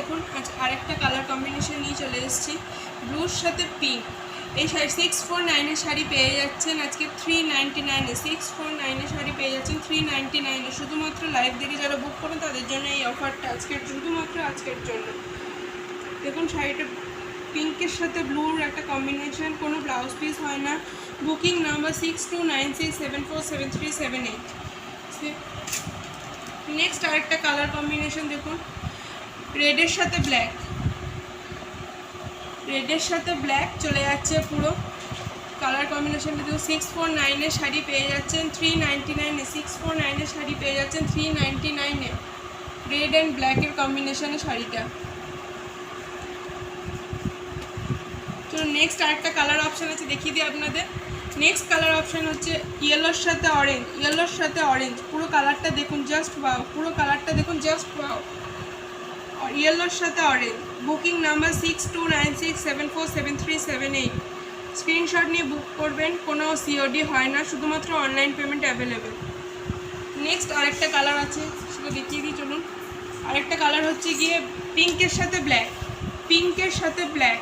দেখুন আজ আরেকটা কালার কম্বিনেশন নিয়ে চলে এসেছি, ব্লুর সাথে পিঙ্ক। এই শাড়ি 649 শাড়ি পেয়ে যাচ্ছেন আজকে 399 649 শাড়ি পেয়ে যাচ্ছেন 399 শুধুমাত্র লাইভ দেখে যারা বুক করেন তাদের জন্য এই অফারটা আজকের, শুধুমাত্র আজকের জন্য। দেখুন শাড়িটা পিঙ্কের সাথে ব্লুর একটা কম্বিনেশন, কোনো ব্লাউজ পিস হয় না। Booking number 6296747378। নেক্সট আরেকটা কালার কম্বিনেশন দেখুন, রেডের সাথে ব্ল্যাক, রেডের সাথে ব্ল্যাক চলে যাচ্ছে পুরো কালার কম্বিনেশনটা। দেখুন 649 শাড়ি পেয়ে যাচ্ছেন 399 649 শাড়ি পেয়ে যাচ্ছেন 399 রেড অ্যান্ড ব্ল্যাকের কম্বিনেশনে শাড়িটা। তো নেক্সট আরেকটা কালার অপশান আছে, দেখিয়ে দিই আপনাদের। নেক্সট কালার অপশান হচ্ছে ইয়েলোর সাথে অরেঞ্জ, ইয়েলোর সাথে অরেঞ্জ। পুরো কালারটা দেখুন, জাস্ট ওয়াও, পুরো কালারটা দেখুন, জাস্ট ওয়াও। ইয়েলোর সাথে অরেঞ্জ। Booking number 6296747378। স্ক্রিনশট নিয়ে বুক করবেন, কোনো সিওডি হয় না, শুধুমাত্র অনলাইন পেমেন্ট অ্যাভেলেবেল। নেক্সট আরেকটা কালার আছে, সেটা দেখিয়ে দিই চলুন। আরেকটা কালার হচ্ছে গিয়ে পিঙ্কের সাথে ব্ল্যাক, পিঙ্কের সাথে ব্ল্যাক।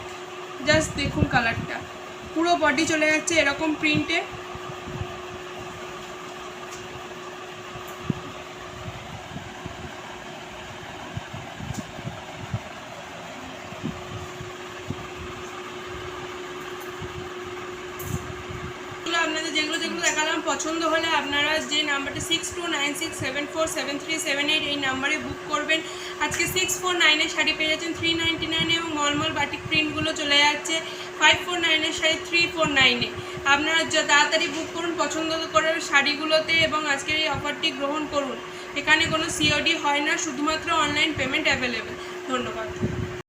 জাস্ট দেখুন কালারটা, পুরো বডি চলে যাচ্ছে এরকম প্রিন্টে। আপনাদের যেগুলো যেগুলো দেখালাম পছন্দ হলে আপনারা যে নাম্বারটা 6296747378 এই নাম্বারে বুক করবেন। আজকে 649 শাড়ি পেয়ে যাচ্ছেন 399 এবং মলমল বাটিক প্রিন্টগুলো চলে যাচ্ছে 549 শাড়ি 349। আপনারা তাড়াতাড়ি বুক করুন পছন্দ করার শাড়িগুলোতে এবং আজকের এই অফারটি গ্রহণ করুন। এখানে কোনো সিওডি হয় না, শুধুমাত্র অনলাইন পেমেন্ট অ্যাভেলেবেল। ধন্যবাদ।